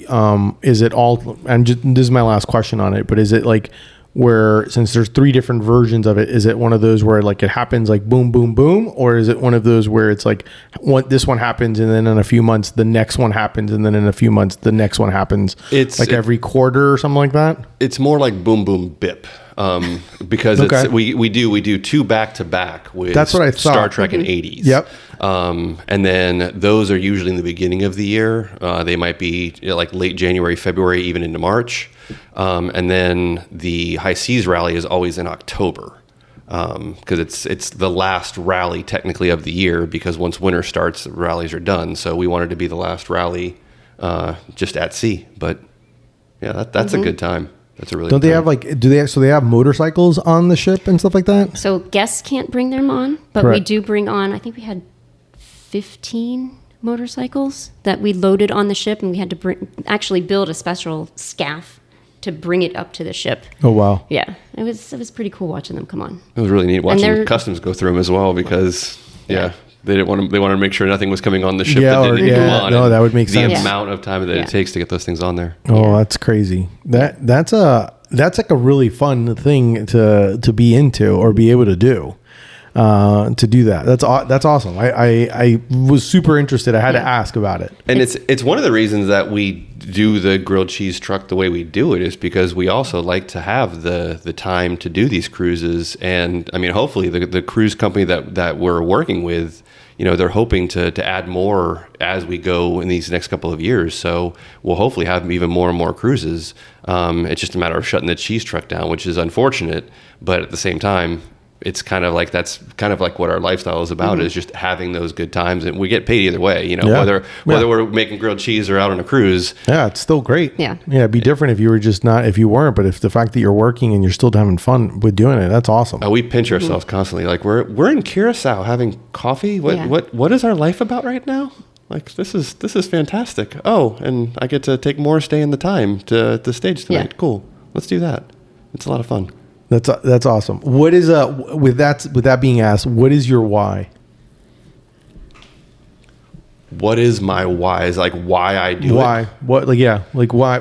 is it all? And this is my last question on it, but is it like, where, since there's 3 different versions of it, is it one of those where like it happens like boom, boom, boom? Or is it one of those where it's like this one happens and then in a few months, the next one happens. And then in a few months, the next one happens. It's like every quarter or something like that. It's more like boom, boom, bip. Because we do 2 back-to-back with That's what I thought. Star Trek and 80s. Yep. And then those are usually in the beginning of the year. They might be like late January, February, even into March. And then the High Seas rally is always in October. Because it's the last rally technically of the year, because once winter starts, the rallies are done. So we wanted to be the last rally just at sea. But yeah, that's a good time. That's a really Don't they have like, so they have motorcycles on the ship and stuff like that? So guests can't bring them on, but we do bring on, I think we had 15 motorcycles that we loaded on the ship, and we had to actually build a special SCAF to bring it up to the ship. Oh, wow. Yeah. It was pretty cool watching them come on. It was really neat watching customs go through them as well, because they wanted to make sure nothing was coming on the ship that didn't come on. No, that would make sense. The amount of time that it takes to get those things on there. Oh, that's crazy. That's like a really fun thing to be into or be able to do. To do that. That's awesome. I was super interested. I had to ask about it. And it's one of the reasons that we do the grilled cheese truck the way we do it, is because we also like to have the time to do these cruises. And I mean, hopefully the cruise company that we're working with, they're hoping to add more as we go in these next couple of years. So we'll hopefully have even more and more cruises. It's just a matter of shutting the cheese truck down, which is unfortunate, but at the same time, it's that's kind of like what our lifestyle is about, is just having those good times, and we get paid either way, whether we're making grilled cheese or out on a cruise. Yeah, it's still great. Yeah. It'd be different if you weren't, but if the fact that you're working and you're still having fun with doing it, that's awesome. We pinch ourselves constantly. Like we're in Curacao having coffee. What is our life about right now? Like this is fantastic. Oh, and I get to take more stay in the time to the stage tonight. Yeah. Cool. Let's do that. It's a lot of fun. That's awesome. What is with that being asked, what is your why? What is my why? Is like why I do it. Why? What? Like why?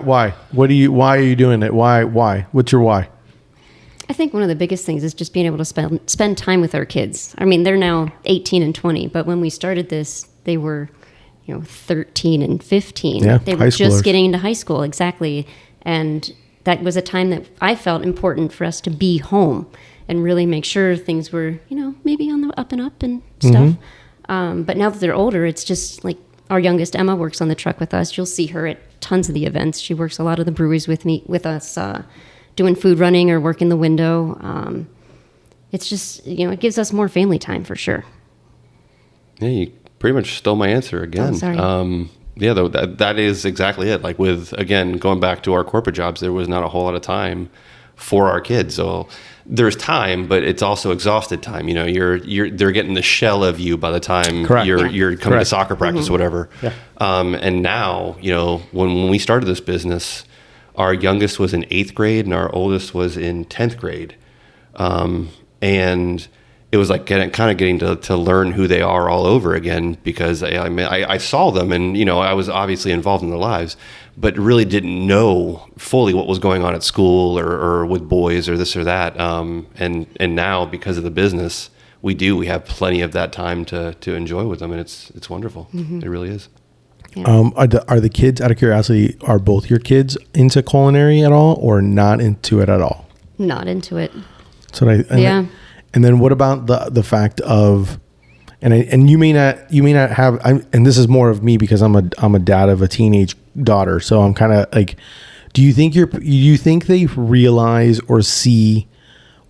Why are you doing it? Why? What's your why? I think one of the biggest things is just being able to spend time with our kids. I mean, they're now 18 and 20, but when we started this, they were 13 and 15. Yeah, they were just getting into high school, exactly. And that was a time that I felt important for us to be home and really make sure things were, maybe on the up and up and stuff. But now that they're older, it's just like our youngest Emma works on the truck with us. You'll see her at tons of the events. She works a lot of the breweries with us, doing food running or working the window. It's just, it gives us more family time for sure. Yeah, you pretty much stole my answer again. Oh, sorry. Yeah, though that is exactly it. Like going back to our corporate jobs, there was not a whole lot of time for our kids. So there's time, but it's also exhausted time. They're getting the shell of you by the time you're coming to soccer practice or whatever. Yeah. And now, when we started this business, our youngest was in 8th grade and our oldest was in 10th grade. And it was like getting to learn who they are all over again, because I saw them and, I was obviously involved in their lives, but really didn't know fully what was going on at school or with boys or this or that. And now, because of the business, we have plenty of that time to enjoy with them. And it's wonderful. Mm-hmm. It really is. Yeah. Are the kids, out of curiosity, are both your kids into culinary at all or not into it at all? Not into it. So And then what about the fact of, and you may not have, and this is more of me because I'm a dad of a teenage daughter, so I'm kind of like, do you think they realize or see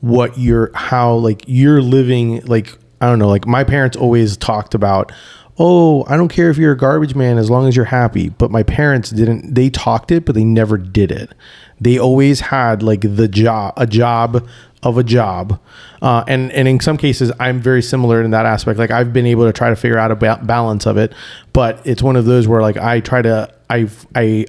how you're living? Like, I don't know, like my parents always talked about, oh, I don't care if you're a garbage man as long as you're happy. But my parents didn't. They talked it, but they never did it. They always had like a job of a job. And in some cases, I'm very similar in that aspect. Like I've been able to try to figure out a balance of it, but it's one of those where like I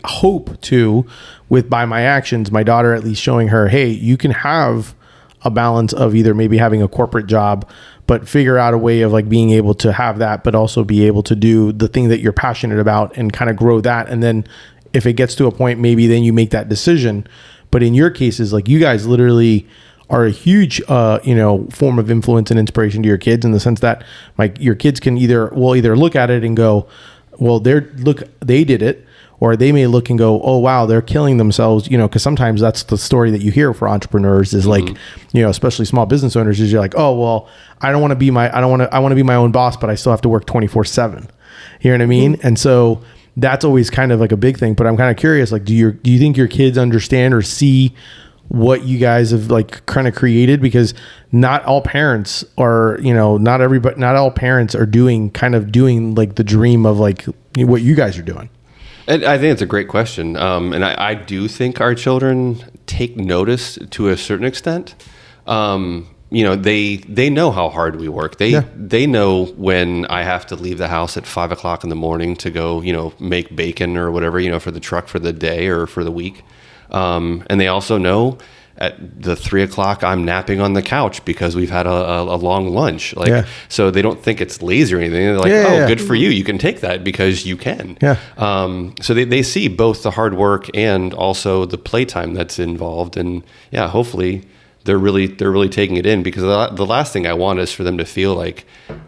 hope to, by my actions, my daughter at least showing her, hey, you can have a balance of either maybe having a corporate job, but figure out a way of like being able to have that, but also be able to do the thing that you're passionate about and kind of grow that. And then if it gets to a point, maybe then you make that decision. But in your cases, like you guys literally are a huge, form of influence and inspiration to your kids, in the sense that like your kids can either look at it and go, well, they did it. Or they may look and go, oh, wow, they're killing themselves, because sometimes that's the story that you hear for entrepreneurs is like, especially small business owners, is you're like, oh, well, I want to be my own boss, but I still have to work 24/7. You know what I mean? And so that's always kind of like a big thing. But I'm kind of curious, like, do you think your kids understand or see what you guys have like kind of created? Because not all parents are, not all parents are doing like the dream of like what you guys are doing. And I think it's a great question. And I do think our children take notice to a certain extent. They know how hard we work. They know when I have to leave the house at 5 o'clock in the morning to go, make bacon or whatever, for the truck for the day or for the week. And they also know at the 3 o'clock I'm napping on the couch because we've had a long lunch. So they don't think it's lazy or anything. They're like, good for you. You can take that because you can. Yeah. So they see both the hard work and also the playtime that's involved. And hopefully they're really taking it in, because the last thing I want is for them to feel like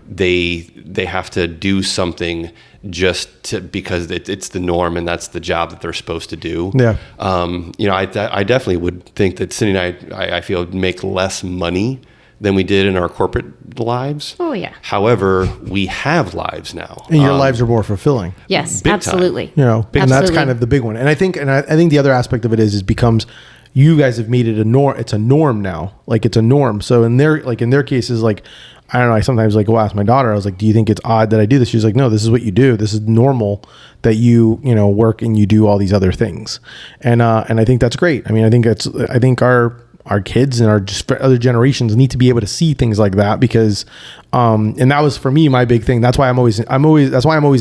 they have to do something because it's the norm and that's the job that they're supposed to do. Yeah. I definitely would think that Cindy and I feel make less money than we did in our corporate lives. Oh yeah. However, we have lives now. And your lives are more fulfilling. Yes, absolutely. And that's kind of the big one. And I think the other aspect of it is becomes, you guys have made it a norm. It's a norm now. Like it's a norm. So in their cases, like, I don't know, I sometimes like will ask my daughter, I was like, do you think it's odd that I do this? She's like, no, this is what you do. This is normal that you work and you do all these other things. And I think that's great. I mean, I think our kids and our just other generations need to be able to see things like that, because and that was for me my big thing. That's why I'm always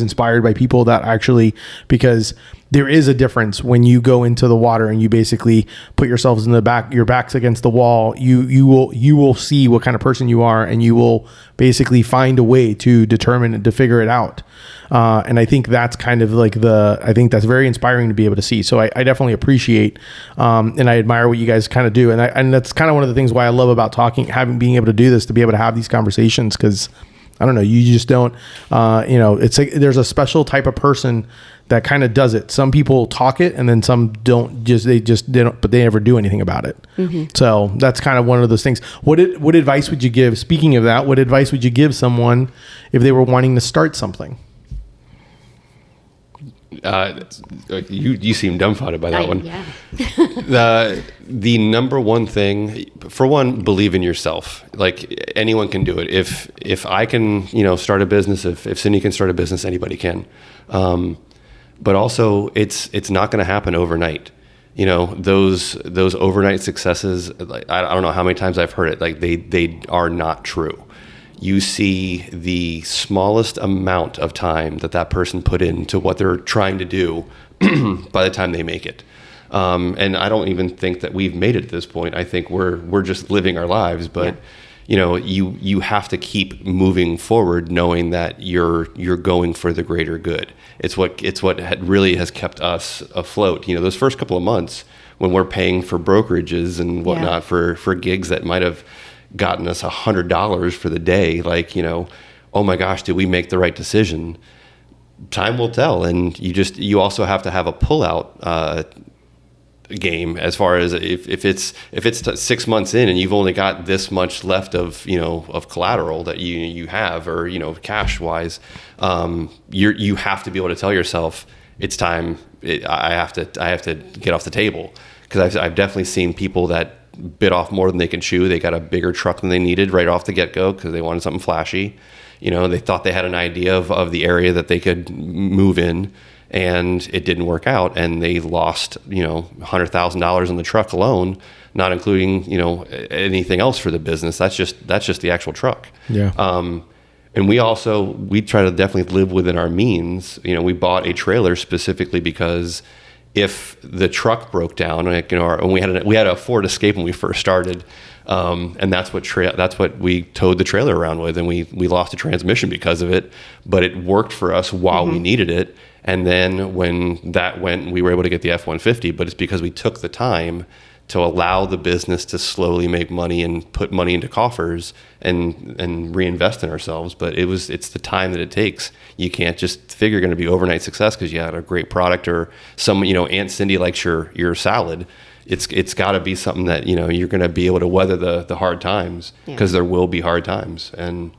inspired by people that actually, because there is a difference when you go into the water and you basically put yourselves in the back, your back's against the wall. You will see what kind of person you are, and you will basically find a way to determine and to figure it out. And I think that's kind of like I think that's very inspiring to be able to see. So I definitely appreciate, and I admire what you guys kind of do. And that's kind of one of the things why I love about being able to do this, to be able to have these conversations. Cause I don't know, you just don't, it's like, there's a special type of person that kind of does it. Some people talk it, and then some don't. They don't, but they never do anything about it. Mm-hmm. So that's kind of one of those things. What advice would you give? Speaking of that, what advice would you give someone if they were wanting to start something? You seem dumbfounded by that one. Yeah. The number one thing, for one, believe in yourself. Like anyone can do it. If I can, start a business, if Cindy can start a business, anybody can. But also, it's not going to happen overnight. Those overnight successes. I don't know how many times I've heard it. Like they are not true. You see the smallest amount of time that person put into what they're trying to do by the time they make it. And I don't even think that we've made it at this point. I think we're just living our lives, but you have to keep moving forward, knowing that you're going for the greater good. It's what really has kept us afloat. Those first couple of months when we're paying for brokerages and whatnot for gigs that might have gotten us $100 for the day, like, oh my gosh, did we make the right decision? Time will tell. And you also have to have a pullout game, as far as if it's 6 months in and you've only got this much left of collateral that you have, or cash wise, you have to be able to tell yourself it's time. I have to get off the table, because I've definitely seen people that bit off more than they can chew. They got a bigger truck than they needed right off the get-go because they wanted something flashy. They thought they had an idea of the area that they could move in, and it didn't work out, and they lost $100,000 on the truck alone, not including anything else for the business. That's just the actual truck. Yeah. And we try to definitely live within our means. We bought a trailer specifically because if the truck broke down, and we had a Ford Escape when we first started, and that's what we towed the trailer around with, and we lost a transmission because of it, but it worked for us while we needed it. And then when that went, we were able to get the F-150, but it's because we took the time to allow the business to slowly make money and put money into coffers and reinvest in ourselves. But it's the time that it takes. You can't just figure you're going to be overnight success because you had a great product or some, Aunt Cindy likes your salad. It's got to be something that, you're going to be able to weather the hard times, because there will be hard times. And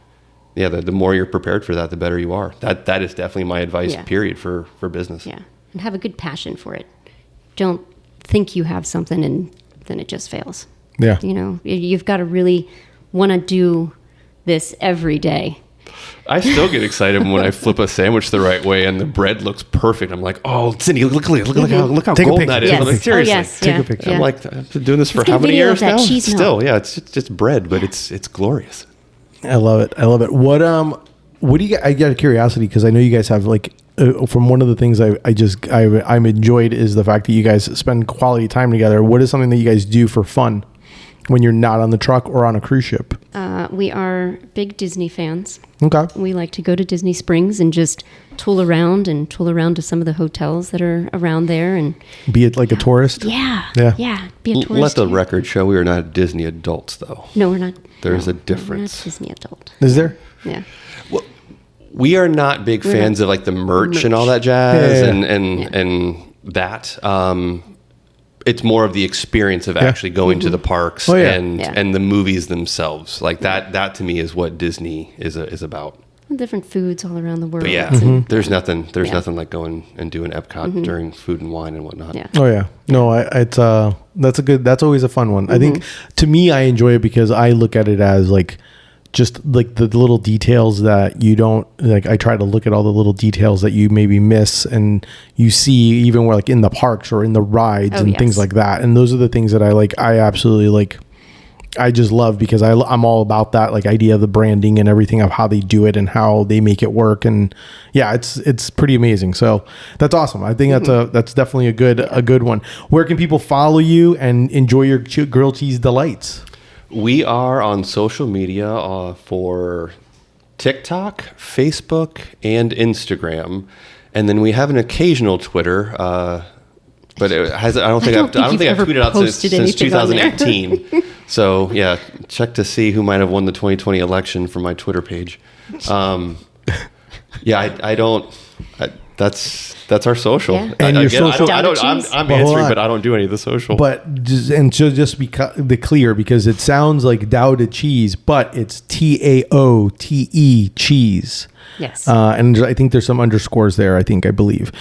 yeah, the more you're prepared for that, the better you are. That is definitely my advice, period, for business. Yeah. And have a good passion for it. Don't think you have something and then it just fails. Yeah. You've got to really want to do this every day. I still get excited when I flip a sandwich the right way and the bread looks perfect. I'm like, oh, Cindy, look how Take a golden picture. that is. Yes. I'm like, seriously. Oh, yes. Take a picture. I'm like, I've been doing this for get how a many video years of that now? cheese Still, melt. yeah, it's just bread, but it's glorious. I love it. What do you get? I got a curiosity because I know you guys have from one of the things I'm enjoyed is the fact that you guys spend quality time together. What is something that you guys do for fun when you're not on the truck or on a cruise ship? We are big Disney fans. Okay. We like to go to Disney Springs and just tool around to some of the hotels that are around there, and Be it like a tourist? yeah, be a tourist. Let the here. record show we are not Disney adults, though. No, we're not. There's a We're difference. not Disney adult. Is there? Yeah. We are not big fans of like the merch and all that jazz and that. It's more of the experience of actually going to the parks and the movies themselves. Like that to me is what Disney is about. Different foods all around the world. But yeah, there's nothing like going and doing Epcot during Food and Wine and whatnot. Yeah. Oh yeah. No, that's always a fun one. I think to me, I enjoy it because I look at it as like, just like the little details that you don't like. I try to look at all the little details that you maybe miss and you see even where like in the parks or in the rides and things like that. And those are the things that I absolutely like. I just love because I'm all about that like idea of the branding and everything of how they do it and how they make it work. And yeah, it's pretty amazing. So that's awesome. I think that's definitely a good one. Where can people follow you and enjoy your grilled cheese delights? We are on social media for TikTok, Facebook, and Instagram, and then we have an occasional Twitter. But I don't think I've tweeted out since 2018. So yeah, check to see who might have won the 2020 election from my Twitter page. I don't. That's our social. Yeah. And your social. I'm answering, but I don't do any of the social. But just be clear, because it sounds like Tao Te Cheese, but it's TAOTE cheese. Yes. And I think there's some underscores there. I believe.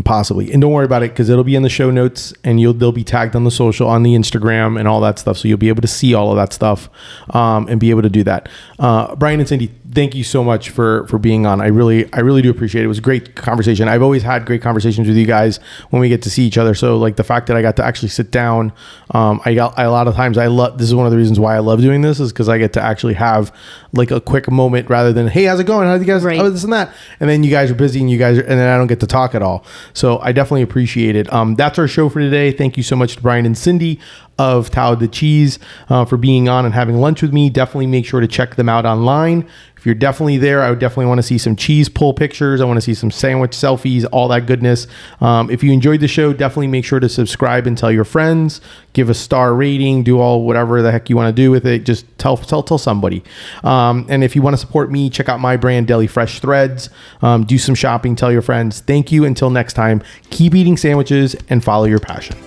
Possibly. And don't worry about it because it'll be in the show notes and they'll be tagged on the social, on the Instagram and all that stuff. So you'll be able to see all of that stuff and be able to do that. Brian and Cindy, thank you so much for being on. I really do appreciate it. It was a great conversation. I've always had great conversations with you guys when we get to see each other. So like the fact that I got to actually sit down, a lot of times this is one of the reasons why I love doing this, is because I get to actually have like a quick moment rather than, hey, how's it going? How do you guys, oh, this and that. And then you guys are busy and then I don't get to talk at all. So I definitely appreciate it. That's our show for today. Thank you so much to Brian and Cindy of Tao Te Cheese for being on and having lunch with me. Definitely make sure to check them out online. If you're definitely there, I would definitely want to see some cheese pull pictures. I want to see some sandwich selfies, all that goodness. If you enjoyed the show, definitely make sure to subscribe and tell your friends. Give a star rating. Do all whatever the heck you want to do with it. Just tell somebody. And if you want to support me, check out my brand, Deli Fresh Threads. Do some shopping. Tell your friends. Thank you. Until next time, keep eating sandwiches and follow your passion.